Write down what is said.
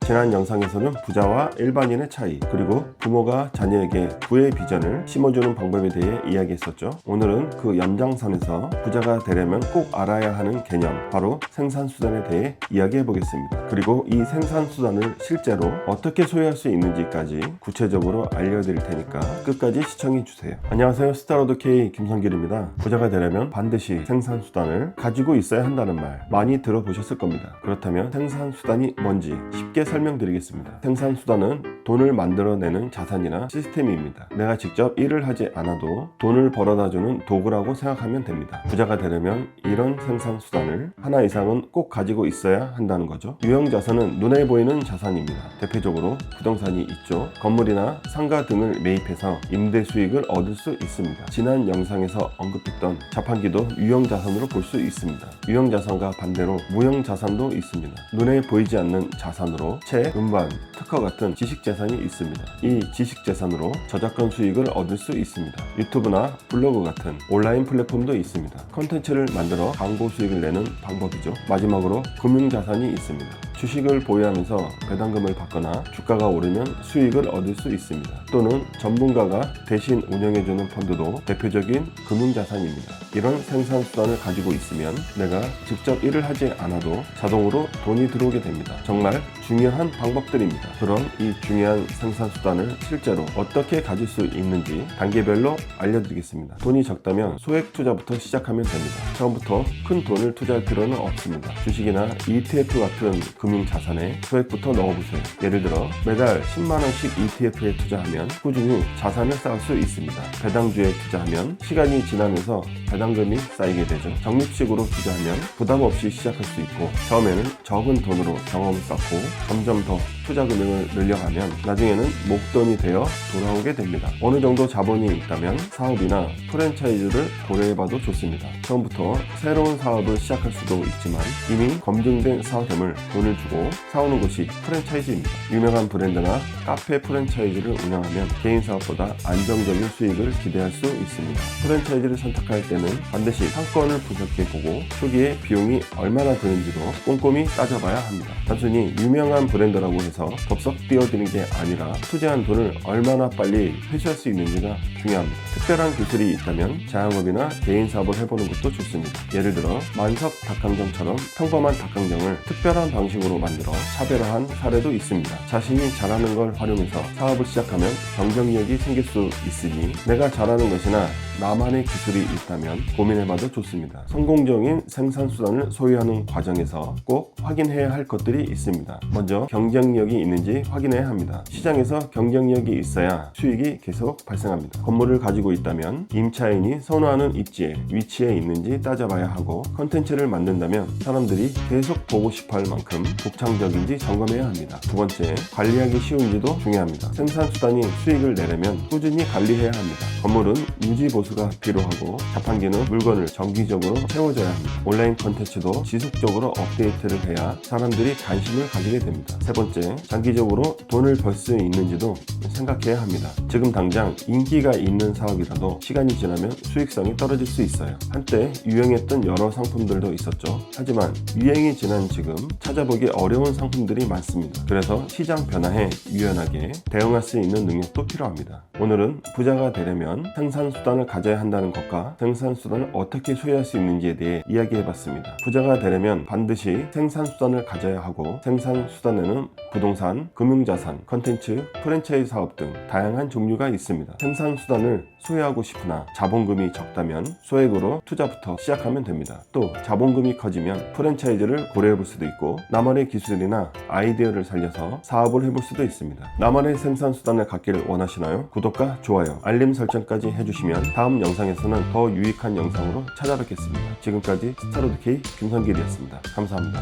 지난 영상에서는 부자와 일반인의 차이, 그리고 부모가 자녀에게 부의 비전을 심어주는 방법에 대해 이야기했었죠. 오늘은 그 연장선에서 부자가 되려면 꼭 알아야 하는 개념, 바로 생산수단에 대해 이야기해 보겠습니다. 그리고 이 생산수단을 실제로 어떻게 소유할 수 있는지까지 구체적으로 알려드릴 테니까 끝까지 시청해 주세요. 안녕하세요, 스타로드 K 김성길입니다. 부자가 되려면 반드시 생산수단을 가지고 있어야 한다는 말 많이 들어보셨을 겁니다. 그렇다면 생산수단이 뭔지 쉽게 설명드리겠습니다. 생산수단은 돈을 만들어내는 자산이나 시스템입니다. 내가 직접 일을 하지 않아도 돈을 벌어다주는 도구라고 생각하면 됩니다. 부자가 되려면 이런 생산수단을 하나 이상은 꼭 가지고 있어야 한다는 거죠. 유형자산은 눈에 보이는 자산입니다. 대표적으로 부동산이 있죠. 건물이나 상가 등을 매입해서 임대 수익을 얻을 수 있습니다. 지난 영상에서 언급했던 자판기도 유형자산으로 볼 수 있습니다. 유형자산과 반대로 무형자산도 있습니다. 눈에 보이지 않는 자산으로 책, 음반, 특허 같은 지식재산이 있습니다. 이 지식재산으로 저작권 수익을 얻을 수 있습니다. 유튜브나 블로그 같은 온라인 플랫폼도 있습니다. 콘텐츠를 만들어 광고 수익을 내는 방법이죠. 마지막으로 금융자산이 있습니다. 주식을 보유하면서 배당금을 받거나 주가가 오르면 수익을 얻을 수 있습니다. 또는 전문가가 대신 운영해주는 펀드도 대표적인 금융자산입니다. 이런 생산수단을 가지고 있으면 내가 직접 일을 하지 않아도 자동으로 돈이 들어오게 됩니다. 정말 중요한 방법들입니다. 그럼 이 중요한 생산수단을 실제로 어떻게 가질 수 있는지 단계별로 알려드리겠습니다. 돈이 적다면 소액 투자부터 시작하면 됩니다. 처음부터 큰 돈을 투자할 필요는 없습니다. 주식이나 ETF 같은 금융자산에 소액부터 넣어보세요. 예를 들어 매달 10만원씩 ETF에 투자하면 꾸준히 자산을 쌓을 수 있습니다. 배당주에 투자하면 시간이 지나면서 배당금이 쌓이게 되죠. 적립식으로 투자하면 부담 없이 시작할 수 있고, 처음에는 적은 돈으로 경험을 쌓고 점점 더 투자 금액을 늘려가면 나중에는 목돈이 되어 돌아오게 됩니다. 어느 정도 자본이 있다면 사업이나 프랜차이즈를 고려해봐도 좋습니다. 처음부터 새로운 사업을 시작할 수도 있지만 이미 검증된 사업점을 돈을 주고 사오는 곳이 프랜차이즈입니다. 유명한 브랜드나 카페 프랜차이즈를 운영하면 개인 사업보다 안정적인 수익을 기대할 수 있습니다. 프랜차이즈를 선택할 때는 반드시 상권을 분석해보고 초기에 비용이 얼마나 드는지도 꼼꼼히 따져봐야 합니다. 단순히 유명한 브랜드라고 해서 덥석 뛰어드는 게 아니라 투자한 돈을 얼마나 빨리 회수할 수 있는지가 중요합니다. 특별한 기술이 있다면 자영업이나 개인 사업을 해보는 것도 좋습니다. 예를 들어 만석 닭강정처럼 평범한 닭강정을 특별한 방식으로 만들어 차별화한 사례도 있습니다. 자신이 잘하는 걸 활용해서 사업을 시작하면 경쟁력이 생길 수 있으니 내가 잘하는 것이나 나만의 기술이 있다면 고민해봐도 좋습니다. 성공적인 생산수단을 소유하는 과정에서 꼭 확인해야 할 것들이 있습니다. 먼저 경쟁력이 있는지 확인해야 합니다. 시장에서 경쟁력이 있어야 수익이 계속 발생합니다. 건물을 가지고 있다면 임차인이 선호하는 입지에 위치해 있는지 따져봐야 하고, 컨텐츠를 만든다면 사람들이 계속 보고 싶어 할 만큼 독창적인지 점검해야 합니다. 두 번째, 관리하기 쉬운지도 중요합니다. 생산수단이 수익을 내려면 꾸준히 관리해야 합니다. 건물은 유지보수가 필요하고 자판기는 물건을 정기적으로 채워줘야 합니다. 온라인 컨텐츠도 지속적으로 업데이트를 해야 사람들이 관심을 가지게 됩니다. 세 번째, 장기적으로 돈을 벌 수 있는지도 생각해야 합니다. 지금 당장 인기가 있는 사업이라도 시간이 지나면 수익성이 떨어질 수 있어요. 한때 유행했던 여러 상품들도 있었죠. 하지만 유행이 지난 지금 찾아보기 어려운 상품들이 많습니다. 그래서 시장 변화에 유연하게 대응할 수 있는 능력도 필요합니다. 오늘은 부자가 되려면 생산수단을 가져야 한다는 것과 생산수단을 어떻게 소유할 수 있는지에 대해 이야기해봤습니다. 부자가 되려면 반드시 생산수단을 가져야 하고, 생산수단에는 부동산, 금융자산, 컨텐츠, 프랜차이즈 사업 등 다양한 종류가 있습니다. 생산수단을 소유하고 싶으나 자본금이 적다면 소액으로 투자부터 시작하면 됩니다. 또 자본금이 커지면 프랜차이즈를 고려해볼 수도 있고, 나만의 기술이나 아이디어를 살려서 사업을 해볼 수도 있습니다. 나만의 생산수단을 갖기를 원하시나요? 구독과 좋아요, 알림 설정까지 해주시면 다음 영상에서는 더 유익한 영상으로 찾아뵙겠습니다. 지금까지 스타로드 K 김성길이었습니다. 감사합니다.